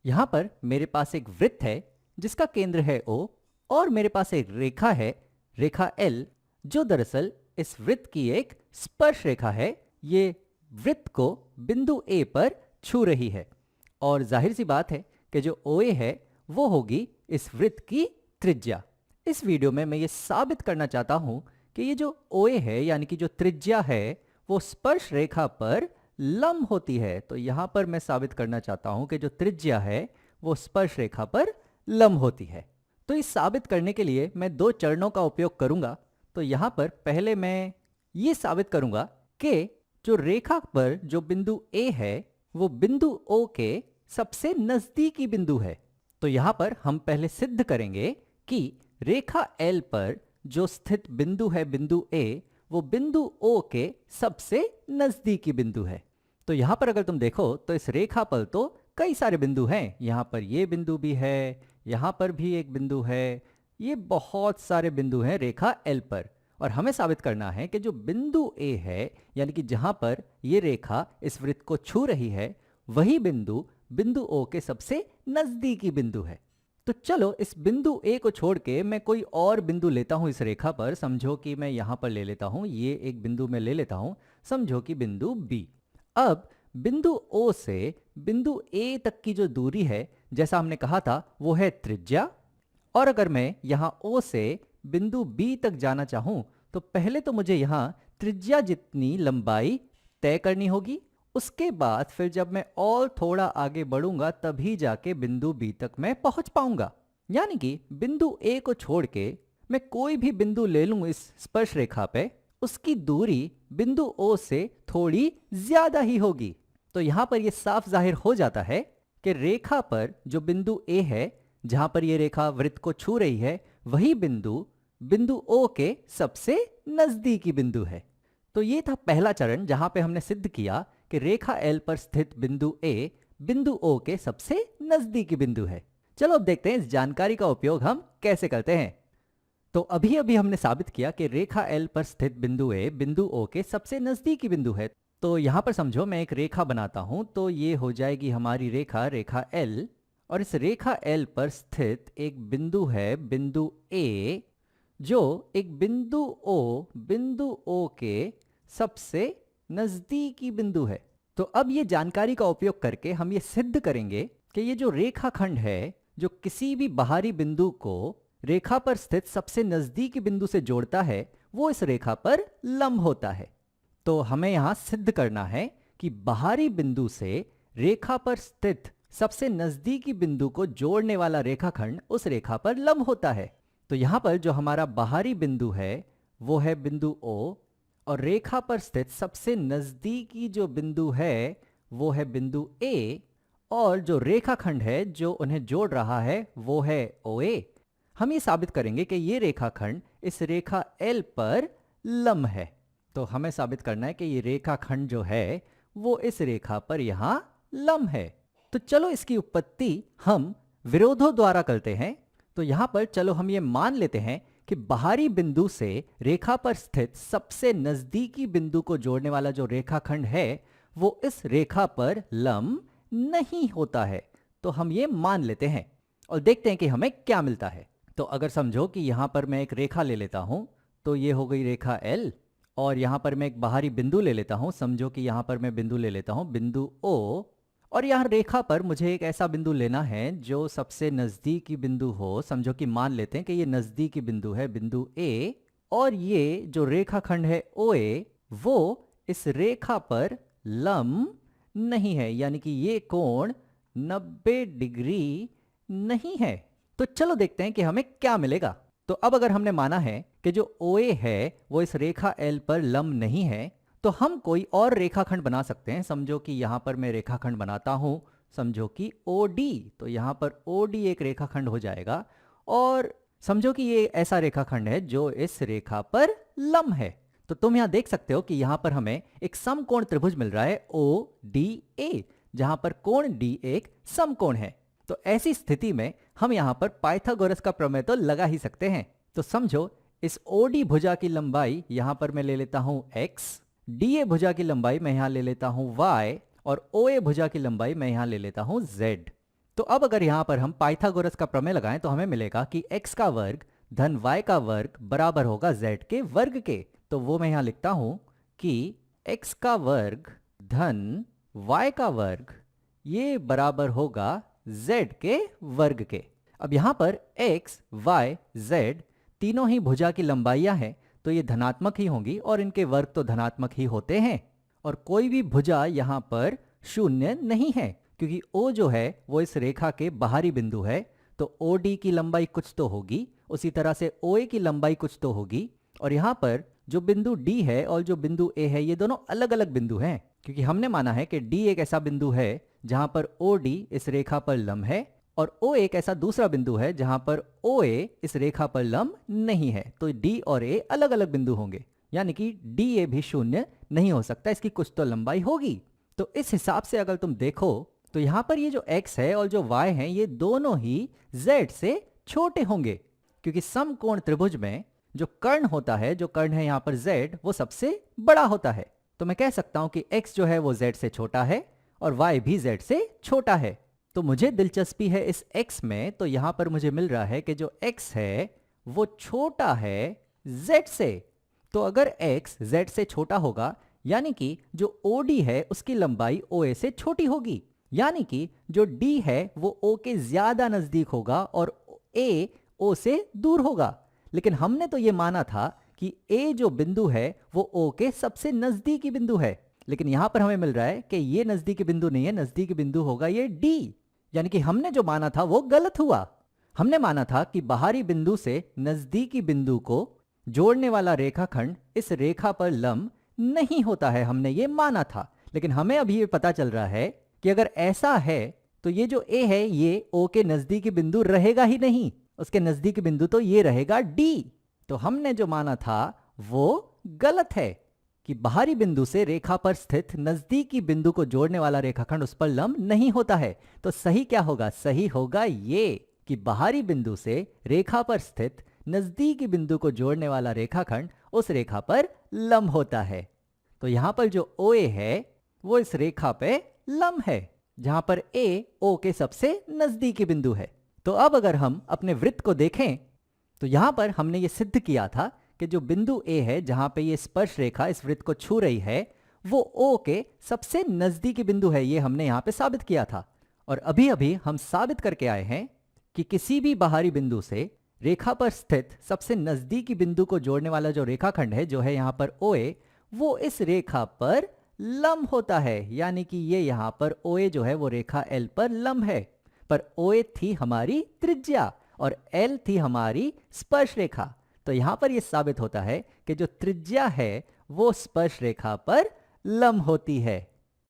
यहाँ पर मेरे पास एक वृत्त है जिसका केंद्र है O और मेरे पास एक रेखा है, रेखा L, जो दरअसल इस वृत्त की एक स्पर्श रेखा है। ये वृत्त को बिंदु A पर छू रही है और जाहिर सी बात है कि जो OA है वो होगी इस वृत्त की त्रिज्या। इस वीडियो में मैं ये साबित करना चाहता हूँ कि ये जो OA है यानी कि जो त्रिज्या है वो स्पर्श रेखा पर लंब होती है। तो यहाँ पर मैं साबित करना चाहता हूँ कि जो त्रिज्या है वो स्पर्श रेखा पर लंब होती है। तो इस साबित करने के लिए मैं दो चरणों का उपयोग करूंगा। तो यहाँ पर पहले मैं ये साबित करूंगा कि जो रेखा पर जो बिंदु A है वो बिंदु O के सबसे नजदीकी बिंदु है। तो यहाँ पर हम पहले सिद्ध करेंगे कि रेखा L पर जो स्थित बिंदु है बिंदु A वो बिंदु O के सबसे नजदीकी बिंदु है। तो यहाँ पर अगर तुम देखो तो इस रेखा पर तो कई सारे बिंदु हैं। यहाँ पर ये बिंदु भी है, यहाँ पर भी एक बिंदु है, ये बहुत सारे बिंदु हैं रेखा L पर। और हमें साबित करना है कि जो बिंदु A है यानी कि जहाँ पर ये रेखा इस वृत्त को छू रही है वही बिंदु बिंदु O के सबसे नजदीकी बिंदु है। तो चलो इस बिंदु A को छोड़ के मैं कोई और बिंदु लेता हूं इस रेखा पर। समझो कि मैं यहां पर ले लेता हूं, ये एक बिंदु मैं ले लेता हूं, समझो कि बिंदु B। अब बिंदु O से बिंदु A तक की जो दूरी है जैसा हमने कहा था वो है त्रिज्या। और अगर मैं यहां O से बिंदु B तक जाना चाहूं तो पहले तो मुझे यहां त्रिज्या जितनी लंबाई तय करनी होगी। उसके बाद फिर जब मैं और थोड़ा आगे बढ़ूंगा तभी जाके बिंदु B तक मैं पहुंच पाऊंगा। यानी कि बिंदु A को छोड़ के मैं कोई भी बिंदु ले लूं इस स्पर्श रेखा पे, उसकी दूरी बिंदु O से थोड़ी ज्यादा ही होगी। तो यहां पर यह साफ जाहिर हो जाता है कि रेखा पर जो बिंदु A है जहां पर यह रेखा वृत्त को छू रही है वही बिंदु बिंदु O के सबसे नजदीकी बिंदु है। तो ये था पहला चरण जहां पे हमने सिद्ध किया कि रेखा L पर स्थित बिंदु A बिंदु O के सबसे नजदीकी बिंदु है। चलो अब देखते हैं इस जानकारी का उपयोग हम कैसे करते हैं। तो अभी अभी हमने साबित किया कि रेखा L पर स्थित बिंदु A बिंदु O के सबसे नजदीकी बिंदु है। तो यहां पर समझो मैं एक रेखा बनाता हूं, तो ये हो जाएगी हमारी रेखा, रेखा L। और इस रेखा L पर स्थित एक बिंदु है बिंदु A जो एक बिंदु O के सबसे नजदीकी बिंदु है। तो अब ये जानकारी का उपयोग करके हम ये सिद्ध करेंगे कि ये जो रेखाखंड है जो किसी भी बाहरी बिंदु को रेखा पर स्थित सबसे नजदीकी बिंदु से जोड़ता है वो इस रेखा पर लंब होता है। तो हमें यहां सिद्ध करना है कि बाहरी बिंदु से रेखा पर स्थित सबसे नजदीकी बिंदु को जोड़ने वाला रेखाखंड उस रेखा पर लंब होता है। तो यहां पर जो हमारा बाहरी बिंदु है वो है बिंदु O और रेखा पर स्थित सबसे नजदीकी जो बिंदु है वो है बिंदु A और जो रेखाखंड है जो उन्हें जोड़ रहा है वो है OA। हम ये साबित करेंगे कि ये रेखाखंड इस रेखा L पर लंब है। तो हमें साबित करना है कि ये रेखाखंड जो है वो इस रेखा पर यहां लंब है। तो चलो इसकी उत्पत्ति हम विरोधों द्वारा करते हैं। तो यहां पर चलो हम ये मान लेते हैं कि बाहरी बिंदु से रेखा पर स्थित सबसे नजदीकी बिंदु को जोड़ने वाला जो रेखाखंड है वो इस रेखा पर लंब नहीं होता है। तो हम ये मान लेते हैं और देखते हैं कि हमें क्या मिलता है। तो अगर समझो कि यहां पर मैं एक रेखा ले लेता हूं, तो ये हो गई रेखा L। और यहां पर मैं एक बाहरी बिंदु ले लेता हूं, समझो कि यहां पर मैं बिंदु ले लेता हूं बिंदु O। और यहाँ रेखा पर मुझे एक ऐसा बिंदु लेना है जो सबसे नजदीकी बिंदु हो। समझो कि मान लेते हैं कि ये नजदीकी बिंदु है बिंदु A और ये जो रेखाखंड है OA वो इस रेखा पर लंब नहीं है, यानी कि ये कोण 90 डिग्री नहीं है। तो चलो देखते हैं कि हमें क्या मिलेगा। तो अब अगर हमने माना है कि जो OA है वो इस रेखा L पर लंब नहीं है तो हम कोई और रेखाखंड बना सकते हैं। समझो कि यहां पर मैं रेखाखंड बनाता हूं, समझो कि OD। तो यहां पर OD एक रेखाखंड हो जाएगा और समझो कि ये ऐसा रेखाखंड है जो इस रेखा पर लंब है। तो तुम यहां देख सकते हो कि यहां पर हमें एक समकोण त्रिभुज मिल रहा है ODA, जहां पर कोण D एक समकोण है। तो ऐसी स्थिति में हम यहां पर पाइथागोरस का प्रमेय तो लगा ही सकते हैं। तो समझो इस OD भुजा की लंबाई यहां पर मैं ले लेता हूं x, DA भुजा की लंबाई मैं यहां ले लेता हूं y और OA भुजा की लंबाई मैं यहां ले लेता हूं z। तो अब अगर यहाँ पर हम पाइथागोरस का प्रमेय लगाएं तो हमें मिलेगा कि x का वर्ग धन y का वर्ग बराबर होगा z के वर्ग के। तो वो मैं यहाँ लिखता हूं कि x का वर्ग धन y का वर्ग ये बराबर होगा z के वर्ग के। अब यहाँ पर x, y, z तीनों ही भुजा की लंबाइयां हैं, तो ये धनात्मक ही होंगी और इनके वर्ग तो धनात्मक ही होते हैं। और कोई भी भुजा यहाँ पर शून्य नहीं है, क्योंकि O जो है वो इस रेखा के बाहरी बिंदु है, तो OD की लंबाई कुछ तो होगी, उसी तरह से OA की लंबाई कुछ तो होगी। और यहाँ पर जो बिंदु D है और जो बिंदु A है ये दोनों अलग अलग बिंदु हैं, क्योंकि हमने माना है कि D एक ऐसा बिंदु है जहां पर OD इस रेखा पर लंब है और O एक ऐसा दूसरा बिंदु है जहां पर OA इस रेखा पर लंब नहीं है। तो D और A अलग अलग बिंदु होंगे, यानी कि DA भी शून्य नहीं हो सकता, इसकी कुछ तो लंबाई होगी। तो इस हिसाब से अगर तुम देखो तो यहाँ पर ये जो x है और जो y है ये दोनों ही z से छोटे होंगे, क्योंकि समकोण त्रिभुज में जो कर्ण होता है, जो कर्ण है यहाँ पर z, वो सबसे बड़ा होता है। तो मैं कह सकता हूं कि x जो है वो z से छोटा है और y भी z से छोटा है। तो मुझे दिलचस्पी है इस x में, तो यहाँ पर मुझे मिल रहा है कि जो x है वो छोटा है z से। तो अगर x z से छोटा होगा यानी कि जो OD है उसकी लंबाई OA से छोटी होगी, यानी कि जो D है वो O के ज्यादा नजदीक होगा और A O से दूर होगा। लेकिन हमने तो ये माना था कि A जो बिंदु है वो O के सबसे नजदीकी बिंदु है, लेकिन यहां पर हमें मिल रहा है कि ये नजदीकी बिंदु नहीं है, नजदीकी बिंदु होगा ये D। यानी कि हमने जो माना था वो गलत हुआ। हमने माना था कि बाहरी बिंदु से नजदीकी बिंदु को जोड़ने वाला रेखाखंड इस रेखा पर लंब नहीं होता है, हमने ये माना था। लेकिन हमें अभी ये पता चल रहा है कि अगर ऐसा है तो ये जो A है ये O के नजदीकी बिंदु रहेगा ही नहीं, उसके नजदीकी बिंदु तो ये रहेगा D। तो हमने जो माना था वो गलत है कि बाहरी बिंदु से रेखा पर स्थित नजदीकी बिंदु को जोड़ने वाला रेखाखंड उस पर लंब नहीं होता है। तो सही क्या होगा? सही होगा ये कि बाहरी बिंदु से रेखा पर स्थित नजदीकी बिंदु को जोड़ने वाला रेखाखंड उस रेखा पर लंब होता है। तो यहां पर जो OA है वो इस रेखा पे लंब है, जहां पर A O के सबसे नजदीकी बिंदु है। तो अब अगर हम अपने वृत्त को देखें तो यहां पर हमने ये सिद्ध किया था कि जो बिंदु A है जहां पे ये स्पर्श रेखा इस वृत्त को छू रही है वो O के सबसे नजदीकी बिंदु है, ये हमने यहां पे साबित किया था। और अभी अभी हम साबित करके आए हैं कि किसी भी बाहरी बिंदु से रेखा पर स्थित सबसे नजदीकी बिंदु को जोड़ने वाला जो रेखाखंड है जो है यहां पर OA, वो इस रेखा पर लंब होता है, यानी कि ये यहां पर OA जो है वो रेखा L पर लंब है। पर OA थी हमारी त्रिज्या और L थी हमारी स्पर्श रेखा। तो यहां पर यह साबित होता है कि जो त्रिज्या है वो स्पर्श रेखा पर लंब होती है।